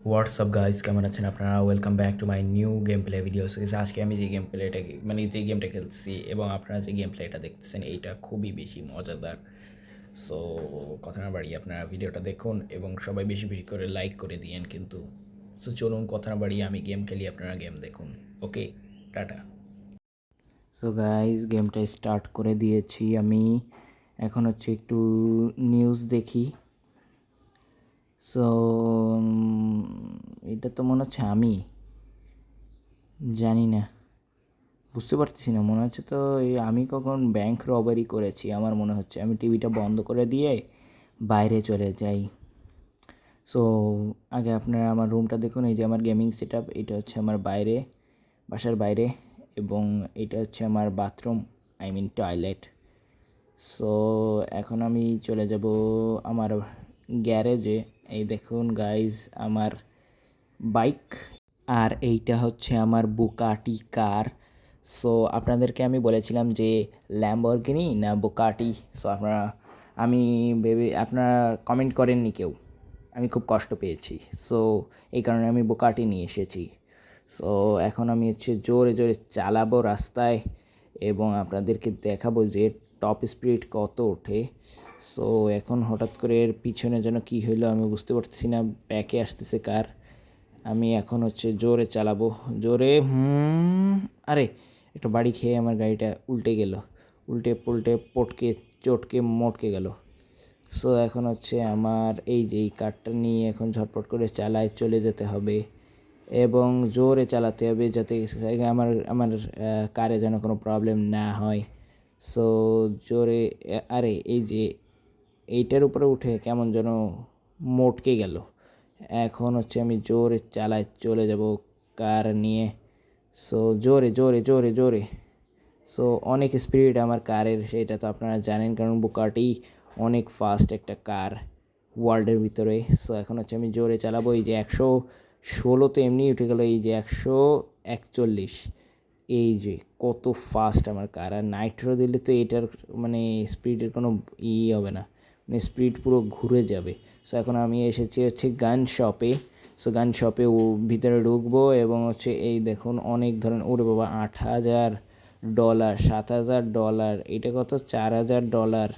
WhatsApp guys, কেমন আছেন আপনারা? Welcome back to my new game play videos. আজকে আমি যে গেম প্লেটা যে গেমটা খেলছি এবং আপনারা যে গেম প্লেটা দেখতেছেন এইটা খুবই বেশি মজাদার। সো কথা না বাড়িয়ে আপনারা ভিডিওটা দেখুন এবং সবাই বেশি বেশি করে লাইক করে দিয়েন কিন্তু। সো চলুন কথা না বাড়িয়ে আমি গেম খেলি, আপনারা গেম দেখুন। ওকে, টাটা। সো গাইস, গেমটা স্টার্ট করে দিয়েছি আমি। এখন হচ্ছে একটু নিউজ দেখি। সো এটা তো মনে হচ্ছে আমি জানি না, বুঝতে পারতেছি না। মনে হচ্ছে তো আমি কখন ব্যাংক রবারি করেছি আমার মনে হচ্ছে। আমি টিভিটা বন্ধ করে দিয়ে বাইরে চলে যাই। সো আগে আপনারা আমার রুমটা দেখুন। এই যে আমার গেমিং সেট আপ, এটা হচ্ছে আমার বাইরে, বাসার বাইরে, এবং এটা হচ্ছে আমার bathroom, I mean toilet. So এখন আমি চলে যাব আমার গ্যারেজে। এই দেখুন গাইজ আমার বাইক, আর এইটা হচ্ছে আমার বুকাটি কার। সো আপনাদেরকে আমি বলেছিলাম যে ল্যাম্বরগিনি না বুকাটি। সো আপনারা কমেন্ট করেননি কেউ, আমি খুব কষ্ট পেয়েছি। সো এই কারণে আমি বুকাটি নিয়ে এসেছি। সো এখন আমি হচ্ছে জোরে জোরে চালাবো রাস্তায় এবং আপনাদেরকে দেখাবো যে টপ স্পিড কত ওঠে। সো এখন হঠাৎ করে এর পিছনে যেন কী হইলো আমি বুঝতে পারতেছি না। ব্যাকে আসতেছে কার। আমি এখন হচ্ছে জোরে চালাবো, জোরে। আরে একটা বাড়ি খেয়ে আমার গাড়িটা উল্টে গেল, উল্টে পুল্টে পটকে চটকে মটকে গেল। সো এখন হচ্ছে আমার এই যে এই কারটা নিয়ে এখন ঝটপট করে চালায় চলে যেতে হবে এবং জোরে চালাতে হবে যাতে আমার আমার কারে যেন কোনো প্রবলেম না হয়। সো জোরে। আরে এই যে এইটার উপরে উঠে কেমন যেন মটকে গেল। এখন হচ্ছে আমি জোরে চালায় চলে যাব কার নিয়ে। সো জোরে জোরে জোরে জোরে। সো অনেক স্পিড আমার কারের, সেটা তো আপনারা জানেন, কারণ বুকাটি অনেক ফাস্ট একটা কার ওয়ার্ল্ডের ভিতরে। সো এখন হচ্ছে আমি জোরে চালাবো। এই যে 116 তো এমনি উঠে গেলো, এই যে 141, এই যে কত ফাস্ট আমার কার। আর নাইট্রো দিলে তো এটার মানে স্পিডের কোনো হবে না, মানে স্পিড পুরো ঘুরে যাবে। সো এখন আমি এসেছি হচ্ছে গান শপে। সো গান শপে ভিতরে ঢুকবো এবং হচ্ছে এই দেখুন অনেক ধরনের, ওরে বাবা, $8,000, $7,000, এটা কত, $4,000।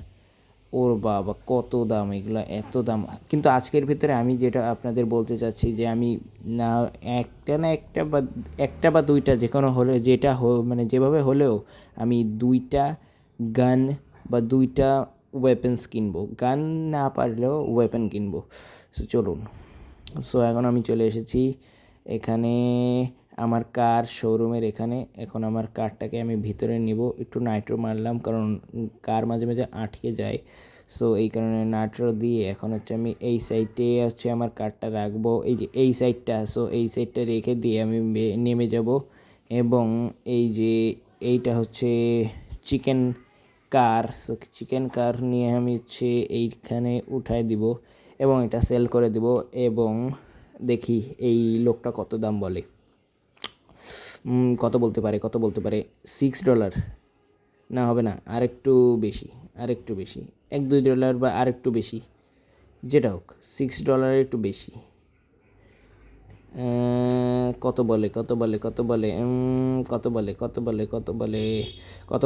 ওর বাবা কত দাম, এগুলো এত দাম। কিন্তু আজকের ভিতরে আমি যেটা আপনাদের বলতে চাচ্ছি যে আমি না একটা বা দুইটা যে কোনো হলে যেটা মানে যেভাবে হলেও আমি দুইটা গান বা দুইটা ওয়েপেন্স কিনবো। গান না পারলেও ওয়েপেন কিনবো। সো চলুন। সো এখন আমি চলে এসেছি এখানে আমার কার শোরুমের এখানে। এখন আমার কারটাকে আমি ভিতরে নিব। একটু নাইট্রো মারলাম কারণ কার মাঝে মাঝে আটকে যায়। সো এই কারণে নাইট্রো দিয়ে এখন হচ্ছে আমি এই সাইডে হচ্ছে আমার কারটা রাখবো, এই যে এই সাইডটা। সো এই সাইডটা রেখে দিয়ে আমি নেমে যাব এবং এই যে এইটা হচ্ছে চিকেন কার। সো চিকেন কার নিয়ে আমি হচ্ছে এইখানে উঠায় দিব এবং এটা সেল করে দিব এবং দেখি এই লোকটা কত দাম বলে। কত বলতে পারে $6, না হবে না, আরেকটু বেশি, আরেকটু বেশি, $1-2 বা আরেকটু বেশি, যেটা হোক $6 একটু বেশি। কত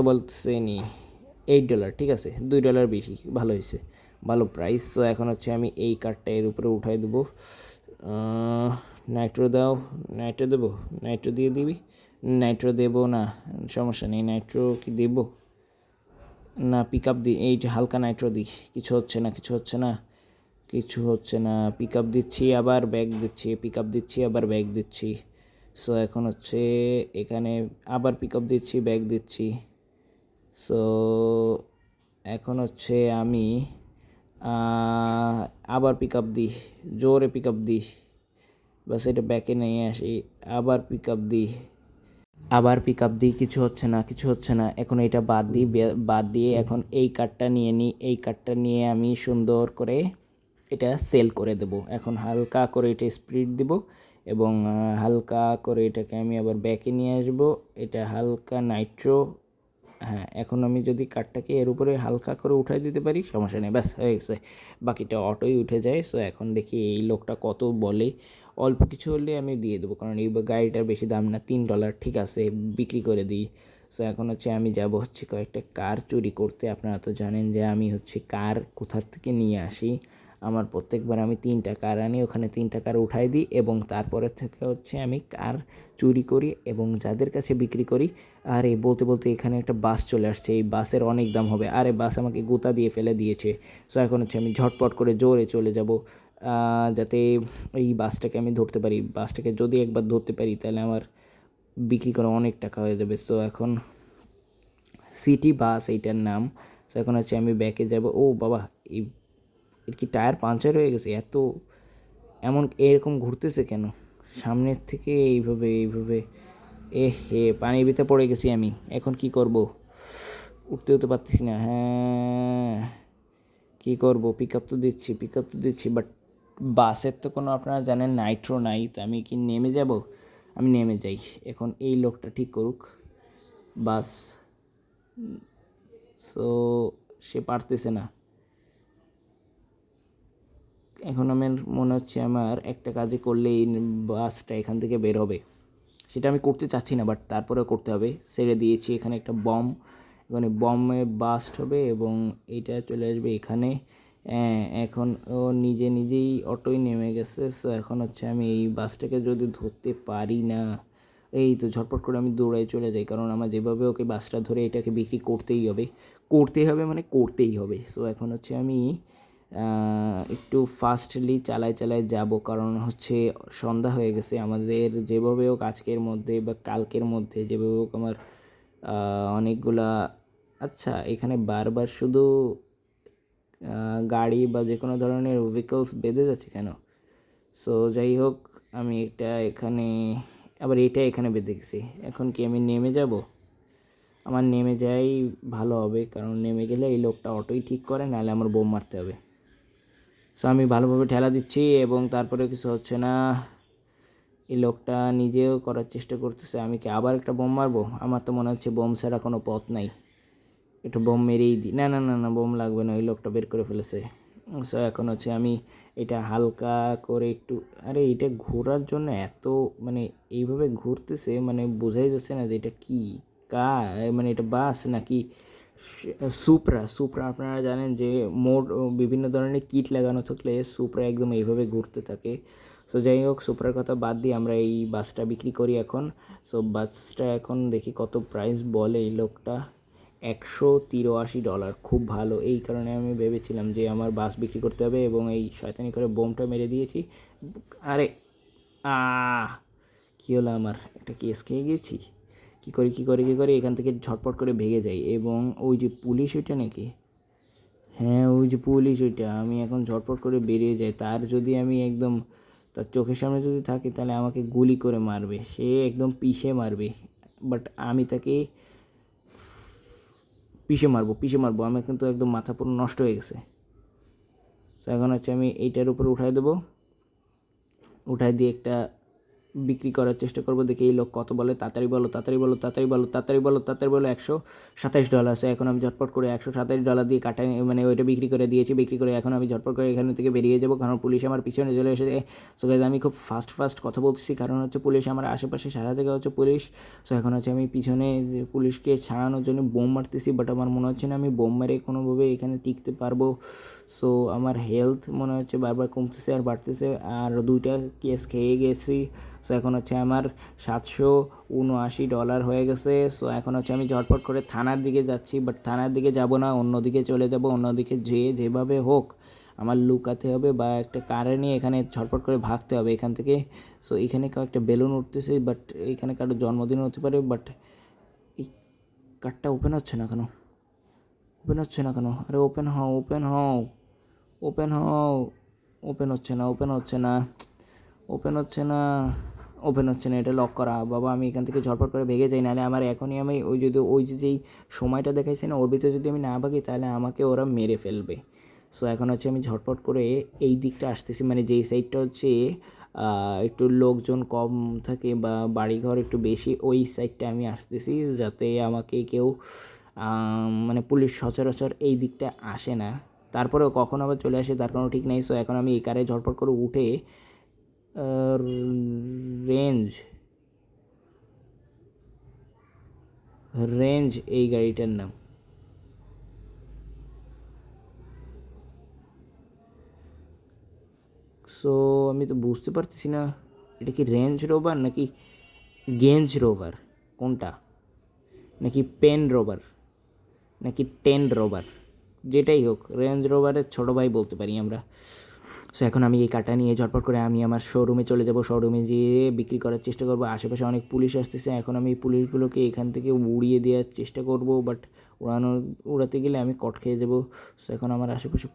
বলছে নি, $8, ঠিক আছে, $2 বেশি, ভালো হয়েছে, ভালো প্রাইস। সো এখন হচ্ছে আমি এই কার্ডটা এর উপরে উঠাই দেবো। নাইট্রো দাও, নাইট্রো দেবো, নাইট্রো দিয়ে দিবি, নাইট্রো দেবো না, সমস্যা নেই, নাইট্রো কি দেবো না, পিক আপ দিই, এই যে হালকা নাইট্রো দিই, কিছু হচ্ছে না, কিছু হচ্ছে না, কিছু হচ্ছে না। পিক আপ দিচ্ছি আবার ব্যাগ দিচ্ছি, পিক আপ দিচ্ছি আবার ব্যাগ দিচ্ছি। সো এখন হচ্ছে এখানে আবার পিক আপ দিচ্ছি, ব্যাগ দিচ্ছি। সো এখন হচ্ছে আমি আবার পিক আপ দিই, জোরে পিক আপ দিই, বাস এটা ব্যাকে নিয়ে আসি, আবার পিক আপ দিই, আবার পিক আপ দিই, কিছু হচ্ছে না, কিছু হচ্ছে না। এখন এটা বাদ দিই, বাদ দিয়ে এখন এই কার্ডটা নিয়ে নিই। এই কার্ডটা নিয়ে আমি সুন্দর করে এটা সেল করে দেব। এখন হালকা করে এটা স্পিড দিব এবং হালকা করে এটাকে আমি আবার ব্যাকে নিয়ে আসব। এটা হালকা নাইট্রো হ্যাঁ, এখন আমি যদি কার্ডটাকে এর উপরে হালকা করে উঠাই দিতে পারি, সমস্যা নেই, ব্যাস হয়ে গেছে। বাকিটা অটোই উঠে যায়। সো এখন দেখি এই লোকটা কত বলে। অল্প কিছু হলে আমি দিয়ে দেবো, কারণ এই গাড়িটার বেশি দাম না, $3 ঠিক আছে, বিক্রি করে দিই। সো এখন হচ্ছে আমি যাব হচ্ছে কয়েকটা কার চুরি করতে। আপনারা তো জানেন যে আমি হচ্ছে কার কোথা থেকে নিয়ে আসি। আমার প্রত্যেকবার আমি 3টা কার আনি, ওখানে 3টা কার উঠাই দিই এবং তারপরে থেকে হচ্ছে আমি কার চুরি করি এবং যাদের কাছে বিক্রি করি। আর এই বলতে বলতে এখানে একটা বাস চলে আসছে, এই বাসের অনেক দাম হবে। আরে বাস আমাকে গোতা দিয়ে ফেলে দিয়েছে। সো এখন হচ্ছে আমি ঝটপট করে জোরে চলে যাব, যাতে এই বাসটাকে আমি ধরতে পারি। বাসটাকে যদি একবার ধরতে পারি তাহলে আমার বিক্রি করে অনেক টাকা হয়ে যাবে। সো এখন সিটি বাস এইটার নাম। সো এখন হচ্ছে আমি ব্যাকে যাব। ও বাবা, এই এর কি টায়ার পাঞ্চার হয়ে গেছে? এমন এরকম ঘুরতেছে কেন সামনের থেকে? এইভাবে এইভাবে এ হে, পানির ভিতরে পড়ে গেছি আমি। এখন কি করব? উঠতে পারতেছি না। হ্যাঁ, কি করব? পিক আপ তো দিচ্ছি, বাট বাসের তো কোনো, আপনারা জানেন, নাইট্রো নাই। তো আমি কি নেমে যাব? আমি নেমে যাই। এখন এই লোকটা ঠিক করুক বাস। সো সে পারতেছে না। এখন আমার মনে হচ্ছে আমার একটা কাজে করলেই বাসটা এখান থেকে বের হবে। সেটা আমি করতে চাচ্ছি না, বাট তারপরেও করতে হবে। ছেড়ে দিয়েছি এখানে একটা বম, এখানে বমে বাস্ট হবে এবং এইটা চলে আসবে এখানে। এখন ও নিজে নিজেই অটোই নেমে গেছে। সো এখন হচ্ছে আমি এই বাসটাকে যদি ধরতে পারি না, এই তো ঝটপট করে আমি দৌড়াই চলে যাই, কারণ আমার যেভাবে ওকে বাসটা ধরে এটাকে বিক্রি করতেই হবে। মানে করতেই হবে। সো এখন হচ্ছে আমি একটু ফাস্টলি চালায় যাব, কারণ হচ্ছে সন্ধ্যা হয়ে গেছে। আমাদের যেভাবে হোক আজকের মধ্যে বা কালকের মধ্যে যেভাবে হোক আমার অনেকগুলা, আচ্ছা এখানে বারবার শুধু গাড়ি বা যে কোনো ধরনের ভেহিকলস বেঁধে যাচ্ছে কেন? সো যাই হোক, আমি এটা এখানে, আবার এটা এখানে বেঁধে গেছি। এখন কি আমি নেমে যাব? আমার নেমে যাই ভালো হবে, কারণ নেমে গেলে এই লোকটা অটোই ঠিক করে, নাহলে আমার বোম মারতে হবে। সো আমি ভালোভাবে ঠেলা দিচ্ছি এবং তারপরে কিছু হচ্ছে না। এই লোকটা নিজেও করার চেষ্টা করতেছে। আমি কি আবার একটা বোম মারবো? আমার তো মনে হচ্ছে বোম ছাড়া কোনো পথ নাই। একটু বোম মেরেই দিই। না না না না, বোম লাগবে না, ওই লোকটা বের করে ফেলেছে। সো এখন হচ্ছে আমি এটা হালকা করে একটু, আরে এটা ঘোরার জন্য এত, মানে এইভাবে ঘুরতেছে, মানে বোঝাই যাচ্ছে না যে এটা কি মানে এটা বাস নাকি সুপ্রা। আপনারা জানেন যে বিভিন্ন ধরনের কিট লাগানো থাকলে সুপ্রা একদম এইভাবে ঘুরতে থাকে। সো যাই হোক, সুপ্রার কথা বাদ দিয়ে আমরা এই বাসটা বিক্রি করি এখন। সো বাসটা এখন দেখি কত প্রাইস বলে এই লোকটা। $183, খুব ভালো। এই কারণে আমি ভেবেছিলাম যে আমার বাস বিক্রি করতে হবে এবং এই শয়তানি করে বোমটা মেরে দিয়েছি। আরে কী হলো আমার? একটা কেস খেয়ে গেছি। কী করি এখান থেকে ঝটপট করে ভেগে যাই এবং ওই যে পুলিশ, ওইটা নাকি? হ্যাঁ, ওই যে পুলিশ, ওইটা। আমি এখন ঝটপট করে বেরিয়ে যাই। তার চোখের সামনে যদি থাকে তাহলে আমাকে গুলি করে মারবে, সে একদম পিষে মারবে। বাট আমি তাকে পিষে মারবো। আমার কিন্তু একদম মাথা পুরো নষ্ট হয়ে গেছে। সো এখন হচ্ছে আমি এইটার উপরে উঠাই দেবো, উঠাই দিয়ে একটা বিক্রি করার চেষ্টা করবো। দেখি এই লোক কত বলে। তাড়াতাড়ি বলো, $127। সো এখন আমি ঝটপট করে $127 দিয়ে কাটাই, মানে ওইটা বিক্রি করে দিয়েছি। বিক্রি করে এখন আমি ঝটপট করে এখান থেকে বেরিয়ে যাবো, কারণ পুলিশ আমার পিছনে চলে এসেছে। সো গাইজ, আমি খুব ফাস্ট কথা বলতেছি, কারণ হচ্ছে পুলিশ আমার আশেপাশে, সারা জায়গায় হচ্ছে পুলিশ। সো এখন হচ্ছে আমি পিছনে যে পুলিশকে ছাড়ানোর জন্য বোম মারতেছি, বাট আমার মনে হচ্ছে না আমি বোম মেরে কোনোভাবে এখানে টিকতে পারবো। সো আমার হেলথ মনে হচ্ছে বারবার কমতেছে আর বাড়তেছে, আর 2টা কেস খেয়ে গেছি। সো এখন হচ্ছে আমার $779 হয়ে গেছে। সো এখন হচ্ছে আমি ঝটপট করে থানার দিকে যাচ্ছি, বাট থানার দিকে যাব না, অন্যদিকে চলে যাব। অন্যদিকে যেয়ে যেভাবে হোক আমার লুকাতে হবে বা একটা কারে নিয়ে এখানে ঝটপট করে ভাগতে হবে এখান থেকে। সো এখানে কয়েকটা বেলুন উঠতেছে, বাট এখানে কারোর জন্মদিন হতে পারে, বাট এই কার্ডটা ওপেন হচ্ছে না কেন? আরে ওপেন হও। ওপেন হচ্ছে না। এটা লক করা। বাবা, আমি এখান থেকে ঝটপট করে ভেগে যাই, নাহলে আমার এখনই, আমি ওই যে যেই সময়টা দেখাইছে না, ওর ভিতরে যদি আমি না ভাগি তাহলে আমাকে ওরা মেরে ফেলবে। সো এখন হচ্ছে আমি ঝটপট করে এই দিকটা আসতেছি, মানে যেই সাইডটা হচ্ছে একটু লোকজন কম থাকে বা বাড়িঘর একটু বেশি, ওই সাইডটা আমি আসতেছি, যাতে আমাকে কেউ মানে পুলিশ সচরাচর এই দিকটা আসে না, তারপরেও কখন আবার চলে আসে তার কোনো ঠিক নেই। সো এখন আমি এই কারে ঝটপট করে উঠে রেঞ্জ রেঞ্জ এই গাড়িটার নাম। সো আমি তো বুঝতে পারতেছি না এটা কি রেঞ্জ রোভার নাকি গেঞ্জ রোভার, কোনটা, নাকি পেন রোভার নাকি টেন রোভার, যেটাই হোক রেঞ্জ রোভারের ছোটো ভাই বলতে পারি আমরা। সো এখন আমি এই কারটা নিয়ে ঝটপট করে আমি আমার শোরুমে চলে যাব, শোরুমে যেয়ে বিক্রি করার চেষ্টা করবো। আশেপাশে অনেক পুলিশ আসতেছে, এখন আমি এই পুলিশগুলোকে এখান থেকে উড়িয়ে দেওয়ার চেষ্টা করব, বাট উড়াতে গেলে আমি কট খেয়ে যাবো। সো এখন আমার আশেপাশে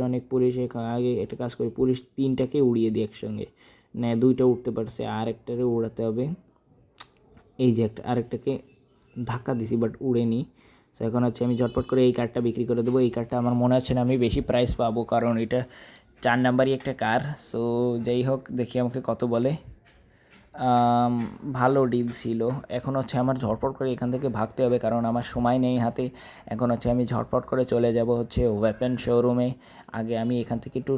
অনেক পুলিশ, আগে একটা কাজ করি, পুলিশ 3টাকে উড়িয়ে দিই একসঙ্গে, না 2টা উঠতে পারছে, আর একটারে উড়াতে হবে। এই যে আরেকটাকে ধাক্কা দিছি বাট উড়েনি। সো এখন হচ্ছে আমি ঝটপট করে এই কারটা বিক্রি করে দেবো। এই কারটা আমার মনে হচ্ছে না আমি বেশি প্রাইস পাবো, কারণ এটা 4 নাম্বারই একটা কার। সো যাই হোক, দেখি আমাকে কত বলে। ভালো ডিল ছিল। এখন হচ্ছে আমার ঝটপট করে এখান থেকে ভাগতে হবে, কারণ আমার সময় নেই হাতে। এখন হচ্ছে আমি ঝটপট করে চলে যাব হচ্ছে ওয়েপেন শোরুমে। আগে আমি এখান থেকে একটু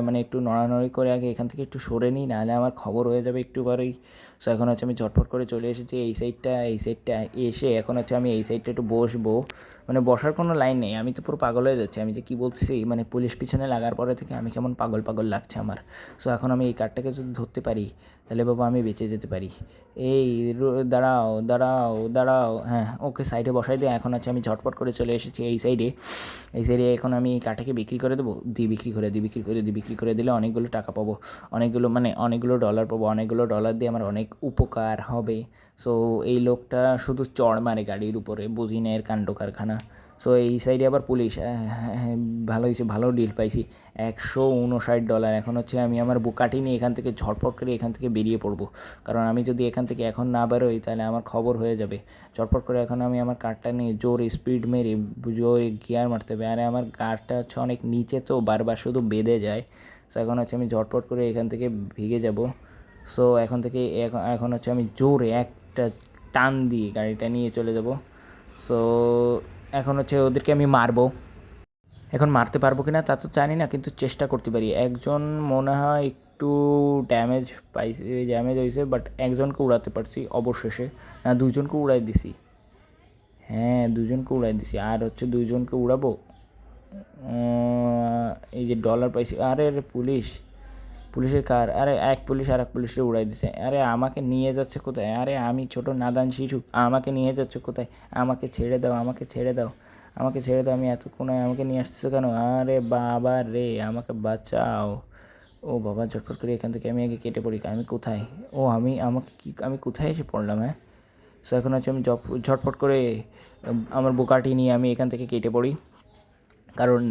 মানে একটু নড়ানড়ি করে আগে এখান থেকে একটু সরে নিই, নাহলে আমার খবর হয়ে যাবে একটু পরেই। সো এখন হচ্ছে আমি ঝটপট করে চলে এসেছি এই সাইডটা এসে এখন হচ্ছে আমি এই সাইডটা একটু বসবো। মানে বসার কোনো লাইন নেই, আমি তো পুরো পাগল হয়ে যাচ্ছি। আমি যে কী বলতেছি, মানে পুলিশ পিছনে লাগার পরে থেকে আমি কেমন পাগল পাগল লাগছে আমার। সো এখন আমি এই কারটাকে যদি ধরতে পারি তাহলে বাবা আমি বেঁচে যেতে পারি। এই দাঁড়াও দাঁড়াও দাঁড়াও, হ্যাঁ ওকে সাইডে বসাই দিয়ে এখন হচ্ছে আমি ঝটপট করে চলে এসেছি এই সাইডে। এখন আমি এই কারটাকে বিক্রি করে দেবো, বিক্রি করে দিলে অনেকগুলো টাকা পাবো, অনেকগুলো ডলার পাবো, অনেকগুলো ডলার দিয়ে আমার অনেক উপকার হবে। সো এই লোকটা শুধু চড় মারে গাড়ির উপরে, বুঝি না এর কাণ্ড কারখানা। সো এই সাইডে আবার পুলিশ, ভালো হয়েছে, ভালো ডিল পাইছি, $159। এখন হচ্ছে আমি আমার বুকাটি নিয়ে এখান থেকে ঝটপট করে এখান থেকে বেরিয়ে পড়বো, কারণ আমি যদি এখান থেকে এখন না বেরোই তাহলে আমার খবর হয়ে যাবে। ঝটপট করে এখন আমি আমার কারটা নিয়ে জোরে স্পিড মেরে জোরে গিয়ার মারতে হবে। আর আমার কারটা হচ্ছে অনেক নিচে, তো বারবার শুধু বেঁধে যায়। সো এখন হচ্ছে আমি ঝটপট করে এখান থেকে ভিগে যাব। সো এখন থেকে এখন হচ্ছে আমি জোরে একটা টান দিয়ে গাড়িটা নিয়ে চলে যাব। সো এখন হচ্ছে ওদেরকে আমি মারবো। এখন মারতে পারবো কি না তা তো জানি না, কিন্তু চেষ্টা করতে পারি। একজন মনে হয় একটু ড্যামেজ হয়েছে, বাট একজনকে উড়াতে পারছি অবশেষে। না, 2জনকে উড়াই দিছি, হ্যাঁ 2জনকে উড়াই দিছি, আর হচ্ছে 2জনকে উড়াবো। এই যে ডলার পাইছি। আরে পুলিশের কার, আরে এক পুলিশ আর এক পুলিশে উড়াই দিছে। আরে আমাকে নিয়ে যাচ্ছে কোথায়? আরে আমি ছোট নাদান শিশু, আমাকে নিয়ে যাচ্ছে কোথায়? আমাকে ছেড়ে দাও, আমাকে ছেড়ে দাও, আমাকে ছেড়ে দাও, আমি এতক্ষণ আমাকে নিয়ে আসতেছো কেন? আরে বাবা রে, আমাকে বাঁচাও। ও বাবা, ঝটপট করে এখান থেকে আমি আগে কেটে পড়ি। আমি কোথায়? ও আমি কোথায় এসে পড়লাম? হ্যাঁ, সো এখন হচ্ছে আমি ঝটপট করে আমার বোকাটি নিয়ে আমি এখান থেকে কেটে পড়ি, কারণ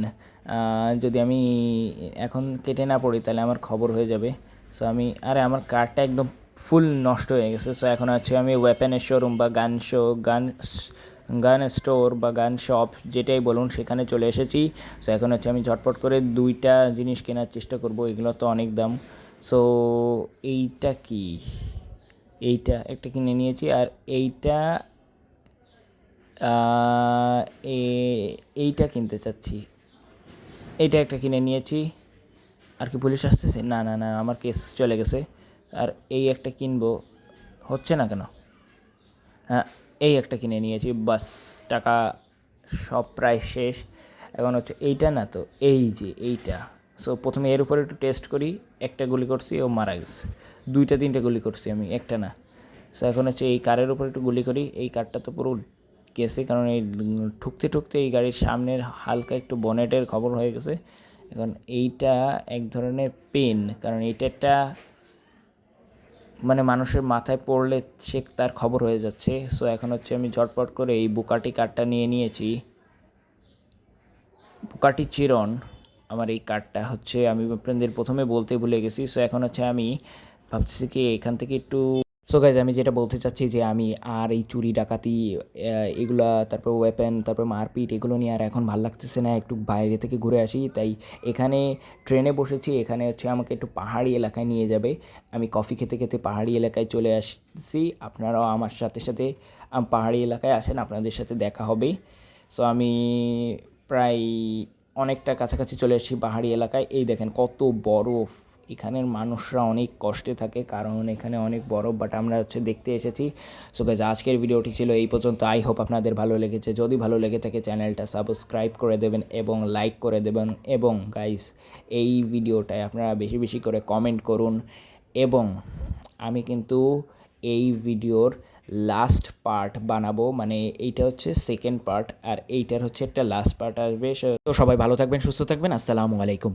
যদি আমি এখন কেটে না পড়ি তাহলে আমার খবর হয়ে যাবে। সো আমার কারটা একদম ফুল নষ্ট হয়ে গেছে। সো এখন হচ্ছে আমি ওয়েপেনের শোরুম বা গান স্টোর বা গান শপ যেটাই বলুন সেখানে চলে এসেছি। সো এখন হচ্ছে আমি ঝটপট করে 2টা জিনিস কেনার চেষ্টা করব, এগুলো তো অনেক দাম। সো এইটা একটা কিনে নিয়েছি, আর এইটা কিনতে চাচ্ছি, এইটা একটা কিনে নিয়েছি। আর কি পুলিশ আসতেছে? না না না, আমার কেস চলে গেছে। আর এই একটা কিনবো, হচ্ছে না কেন? হ্যাঁ, এই একটা কিনে নিয়েছি, বাস টাকা সব প্রায় শেষ। এখন হচ্ছে এইটা, না তো এই যে এইটা। সো প্রথমে এর উপরে একটু টেস্ট করি, একটা গুলি করছি, ও মারা গেছে। 2-3টে গুলি করছি আমি, একটা না। সো এখন হচ্ছে এই কারের উপর একটু গুলি করি। এই কারটা তো পুরো গেছে, কারণ এই ঠুকতে ঠুকতে এই গাড়ির সামনের হালকা একটু বনেটের খবর হয়ে গেছে। এখন এইটা এক ধরনের পেন, কারণ এইটা একটা মানে মানুষের মাথায় পড়লে সে তার খবর হয়ে যাচ্ছে। সো এখন হচ্ছে আমি ঝটপট করে এই বুকাটি কারটা নিয়ে নিয়েছি, বুকাটি চিরন। আমার এই কারটা হচ্ছে, আমি আপনাদের প্রথমে বলতে ভুলে গেছি। সো এখন হচ্ছে আমি ভাবতেছি কি এখান থেকে একটু, সো গাইজ আমি যেটা বলতে চাচ্ছি যে আমি আর এই চুরি ডাকাতি এগুলা, তারপর ওয়েপেন, তারপর মারপিট, এগুলো নিয়ে আর এখন ভাল লাগতেছে না, একটু বাইরে থেকে ঘুরে আসি। তাই এখানে ট্রেনে বসেছি, এখানে হচ্ছে আমাকে একটু পাহাড়ি এলাকায় নিয়ে যাবে। আমি কফি খেতে খেতে পাহাড়ি এলাকায় চলে আসছি, আপনারাও আমার সাথে সাথে পাহাড়ি এলাকায় আসেন, আপনাদের সাথে দেখা হবে। সো আমি প্রায় অনেকটা কাছাকাছি চলে এসেছি পাহাড়ি এলাকায়। এই দেখেন কত বরফ, এখানের মানুষরা অনেক কষ্টে থাকে কারণ এখানে অনেক বরফ, বাট আমরা দেখতে এসেছি। সো গাইজ আজকের ভিডিওটি ছিল এই পর্যন্ত। আই হোপ আপনাদের ভালো লেগেছে। যদি ভালো লেগে থাকে চ্যানেলটা সাবস্ক্রাইব করে দেবেন এবং লাইক করে দেবেন, এবং গাইজ এই ভিডিওটায় আপনারা বেশি বেশি করে কমেন্ট করুন। এবং আমি কিন্তু এই ভিডিওর লাস্ট পার্ট বানাবো, মানে এইটা হচ্ছে সেকেন্ড পার্ট আর এইটার হচ্ছে একটা লাস্ট পার্ট আসবে। তো সবাই ভালো থাকবেন, সুস্থ থাকবেন, আসসালামু আলাইকুম।